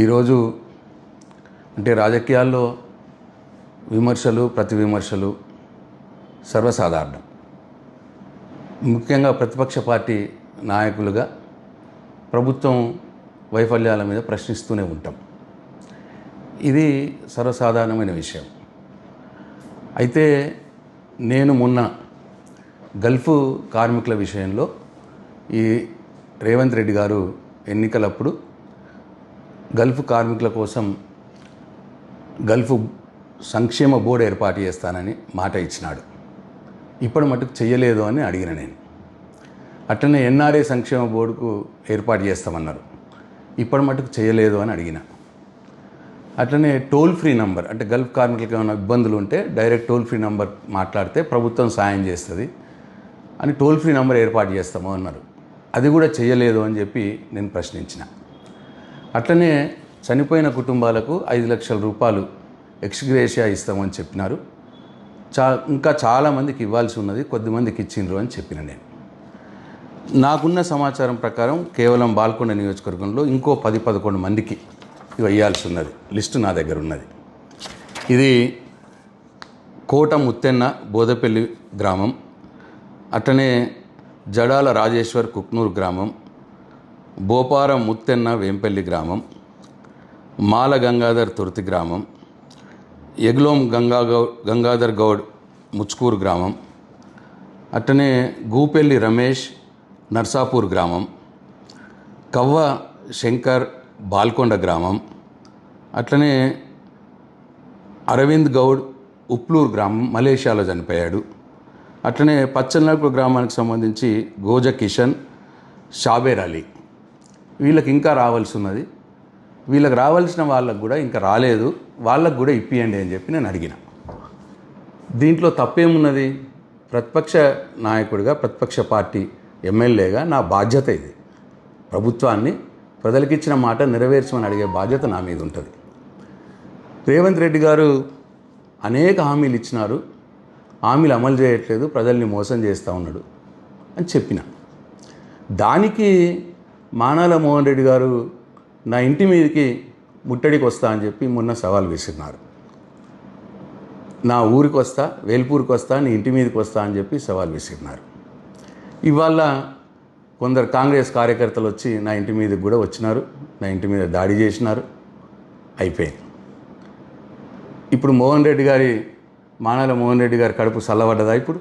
ఈరోజు అంటే రాజకీయాల్లో విమర్శలు ప్రతి విమర్శలు సర్వసాధారణం. ముఖ్యంగా ప్రతిపక్ష పార్టీ నాయకులుగా ప్రభుత్వం వైఫల్యాల మీద ప్రశ్నిస్తూనే ఉంటాం. ఇది సర్వసాధారణమైన విషయం. అయితే నేను మొన్న గల్ఫ్ కార్మికుల విషయంలో ఈ రేవంత్ రెడ్డి గారు ఎన్నికలప్పుడు గల్ఫ్ కార్మికుల కోసం గల్ఫ్ సంక్షేమ బోర్డు ఏర్పాటు చేస్తానని మాట ఇచ్చినాడు. ఇప్పటి మటుకు చెయ్యలేదు అని అడిగిన నేను. అట్లనే ఎన్ఆర్ఏ సంక్షేమ బోర్డుకు ఏర్పాటు చేస్తామన్నారు. ఇప్పటి మటుకు చేయలేదు అని అడిగిన. అట్లనే టోల్ ఫ్రీ నంబర్, అంటే గల్ఫ్ కార్మికులకు ఏమైనా ఇబ్బందులు ఉంటే డైరెక్ట్ టోల్ ఫ్రీ నంబర్ మాట్లాడితే ప్రభుత్వం సాయం చేస్తుంది అని టోల్ ఫ్రీ నంబర్ ఏర్పాటు చేస్తాము అన్నారు. అది కూడా చేయలేదు అని చెప్పి నేను ప్రశ్నించిన. అట్లనే చనిపోయిన కుటుంబాలకు 5 లక్షల రూపాయలు ఎక్స్గ్రేషియా ఇస్తామని చెప్పినారు. ఇంకా చాలామందికి ఇవ్వాల్సి ఉన్నది, కొద్దిమందికి ఇచ్చిండ్రు అని చెప్పిన నేను. నాకున్న సమాచారం ప్రకారం కేవలం బాల్కొండ నియోజకవర్గంలో ఇంకో 10-11 మందికి ఇవ్వాల్సి ఉన్నది. లిస్టు నా దగ్గర ఉన్నది. ఇది కోట ముత్తెన్న బోదపల్లి గ్రామం, అట్లనే జడాల రాజేశ్వర్ కుక్నూరు గ్రామం, బోపారం ముత్తెన్న వేంపల్లి గ్రామం, మాల గంగాధర్ తుర్తి గ్రామం, ఎగ్లోం గంగాధర్ గౌడ్ ముచ్కూరు గ్రామం, అట్లనే గూపెల్లి రమేష్ నర్సాపూర్ గ్రామం, కవ్వ శంకర్ బాల్కొండ గ్రామం, అట్లనే అరవింద్ గౌడ్ ఉప్లూరు గ్రామం మలేషియాలో చనిపోయాడు. అట్లనే పచ్చనల్పూర్ గ్రామానికి సంబంధించి గోజ కిషన్, షాబేర్ అలీ. వీళ్ళకి ఇంకా రావాల్సి ఉన్నది. వీళ్ళకి రావాల్సిన వాళ్ళకు కూడా ఇంకా రాలేదు, వాళ్ళకు కూడా ఇప్పియండి అని చెప్పి నేను అడిగిన. దీంట్లో తప్పేమున్నది? ప్రతిపక్ష నాయకుడిగా, ప్రతిపక్ష పార్టీ ఎమ్మెల్యేగా నా బాధ్యత ఇది. ప్రభుత్వాన్ని ప్రజలకిచ్చిన మాట నెరవేర్చమని అడిగే బాధ్యత నా మీద ఉంటుంది. రేవంత్ రెడ్డి గారు అనేక హామీలు ఇచ్చినారు, హామీలు అమలు చేయట్లేదు, ప్రజల్ని మోసం చేస్తూ ఉన్నాడు అని చెప్పిన. దానికి మానాల మోహన్ రెడ్డి గారు నా ఇంటి మీదకి ముట్టడికి వస్తా అని చెప్పి మొన్న సవాల్ విసిరినారు. నా ఊరికి వస్తా, వేల్పూర్కి వస్తా, నీ ఇంటి మీదకి వస్తా అని చెప్పి సవాల్ విసిరినారు. ఇవాళ కొందరు కాంగ్రెస్ కార్యకర్తలు వచ్చి నా ఇంటి మీదకి కూడా వచ్చినారు, నా ఇంటి మీద దాడి చేసినారు. అయిపోయింది. ఇప్పుడు మానాల మోహన్ రెడ్డి గారి కడుపు చల్లబడ్డదా? ఇప్పుడు